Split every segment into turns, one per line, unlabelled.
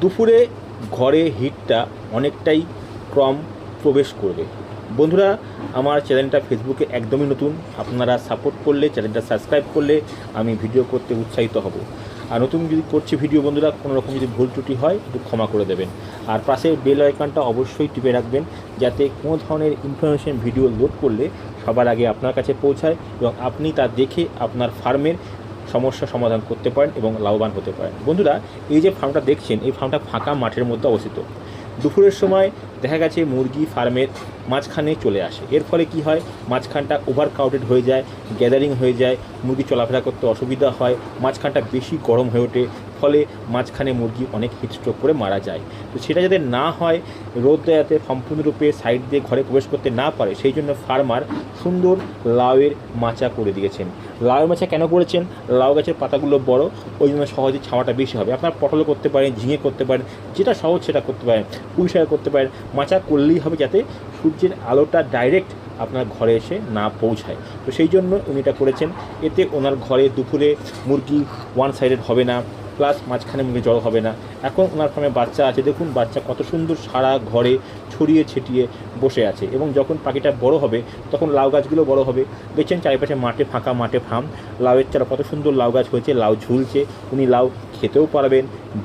দুপুরে ঘরে হিটটা অনেকটাই কম প্রবেশ করবে। বন্ধুরা, আমার চ্যানেলটা ফেসবুকে একদমই নতুন, আপনারা সাপোর্ট করলে, চ্যানেলটা সাবস্ক্রাইব করলে আমি ভিডিও করতে উৎসাহিত হব। আর নতুন যদি করছি ভিডিও, বন্ধুরা কোনো রকম যদি ভুল ত্রুটি হয় একটু ক্ষমা করে দেবেন। আর পাশে বেল আইকনটা অবশ্যই টিপে রাখবেন, যাতে কোনো ধরনের ইনফরমেশন ভিডিও লোড করলে সবার আগে আপনার কাছে পৌঁছায় এবং আপনি তা দেখে আপনার ফার্মের সমস্যা সমাধান করতে পারেন এবং লাভবান হতে পারেন। বন্ধুরা, এই যে ফার্মটা দেখছেন, এই ফার্মটা ফাঁকা মাঠের মধ্যে অবস্থিত। দুপুরের সময় দেখা গেছে মুরগি ফার্মের মাঝখানে চলে আসে। এর ফলে কি হয়, মাঝখানটা ওভার ক্রাউডেড হয়ে যায়, গ্যাদারিং হয়ে যায়, মুরগি চলাফেরা করতে অসুবিধা হয়, মাঝখানটা বেশি গরম হয়ে ওঠে, ফলে মাঝখানে মুরগি অনেক হিটস্ট্রোক করে মারা যায়। তো সেটা যাতে না হয়, রোদ যাতে সম্পূর্ণরূপে সাইড দিয়ে ঘরে প্রবেশ করতে না পারে, সেই জন্য ফার্মার সুন্দর লাউয়ের মাচা করে দিয়েছেন। লাউয়ের মাচা কেন করেছেন? লাউ গাছের পাতাগুলো বড়, ওই জন্য সহজে ছাওয়াটা বেশি হবে। আপনার পটলও করতে পারেন, ঝিঙে করতে পারেন, যেটা সহজ সেটা করতে পারেন, পুঁই শাক করতে পারেন। মাচা করলেই হবে যাতে সূর্যের আলোটা ডাইরেক্ট আপনার ঘরে এসে না পৌঁছায়। তো সেই জন্য উনি এটা করেছেন। এতে ওনার ঘরে দুপুরে মুরগি ওয়ান সাইডেড হবে না, প্লাস মাঝখানে মুরগি জড়ো হবে না। এখন ওনার ফার্মে বাচ্চা আছে, দেখুন বাচ্চা কত সুন্দর সারা ঘরে ছড়িয়ে ছিটিয়ে বসে আছে। এবং যখন পাখিটা বড় হবে তখন লাউ গাছগুলো বড় হবে। দেখছেন চারিপাশে মাঠে, ফাঁকা মাঠে ফার্ম, লাউয়ের চারা কত সুন্দর লাউ গাছ হয়েছে, লাউ ঝুলছে। উনি লাউ খেতেও পারবেন,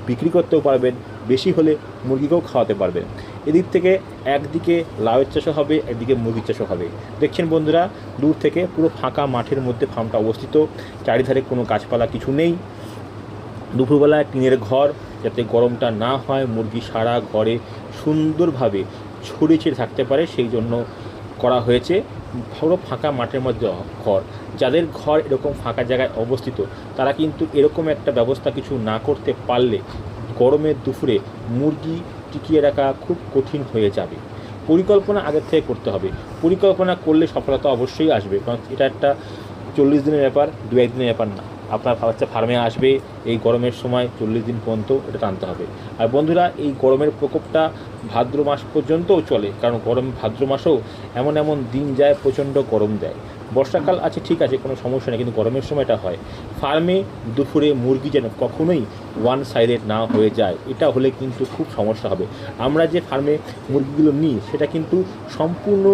বিক্রি করতেও পারবেন, বেশি হলে মুরগিকেও খাওয়াতে পারবেন। এদিক থেকে একদিকে লাউয়ের চাষও হবে, একদিকে মুরগির চাষও হবে। দেখছেন বন্ধুরা, দূর থেকে পুরো ফাঁকা মাঠের মধ্যে ফার্মটা অবস্থিত, চারিধারে কোনো গাছপালা কিছু নেই। দুপুরবেলায় টিনের ঘর, যাতে গরমটা না হয়, মুরগি সারা ঘরে সুন্দরভাবে ছড়িয়ে ছিটিয়ে থাকতে পারে, সেই জন্য করা হয়েছে। পুরো ফাঁকা মাঠের মধ্যে ঘর। যাদের ঘর এরকম ফাঁকা জায়গায় অবস্থিত, তারা কিন্তু এরকম একটা ব্যবস্থা কিছু না করতে পারলে গরমের দুপুরে মুরগি টিকিয়ে রাখা খুব কঠিন হয়ে যাবে। পরিকল্পনা আগের থেকে করতে হবে। পরিকল্পনা করলে সফলতা অবশ্যই আসবে, কারণ এটা একটা 40 দিনের ব্যাপার, 2-1 দিনের ব্যাপার না। আপনার বাচ্চা ফার্মে আসবে এই গরমের সময়, 40 দিন পর্যন্ত এটা টানতে হবে। আর বন্ধুরা, এই গরমের প্রকোপটা ভাদ্র মাস পর্যন্তও চলে, কারণ গরম ভাদ্র মাসেও এমন এমন দিন যায় প্রচণ্ড গরম দেয়। বর্ষাকাল আছে ঠিক আছে, কোনো সমস্যা নেই, কিন্তু গরমের সময়টা হয়। ফার্মে দুপুরে মুরগি যেন কখনোই ওয়ান সাইডেড না হয়ে যায়, এটা হলে কিন্তু খুব সমস্যা হবে। আমরা যে ফার্মে মুরগিগুলো নিই সেটা কিন্তু সম্পূর্ণ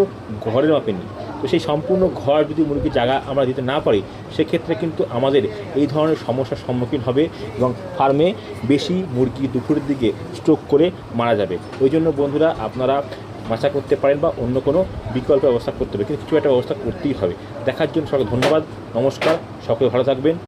ঘরের মাপে নিই। তো সেই সম্পূর্ণ ঘর যদি মুরগির জায়গা আমরা দিতে না পারি, সেক্ষেত্রে কিন্তু আমাদের এই ধরনের সমস্যার সম্মুখীন হবে এবং ফার্মে বেশি মুরগি দুপুরের দিকে স্ট্রোক করে মারা যাবে। ওই জন্য বন্ধুরা, আপনারা মাচা করতে পারেন বা অন্য কোনো বিকল্প ব্যবস্থা করতে হবে, কিন্তু কিছু একটা ব্যবস্থা করতেই হবে। দেখার জন্য সকলকে ধন্যবাদ, নমস্কার, সকলে ভালো থাকবেন।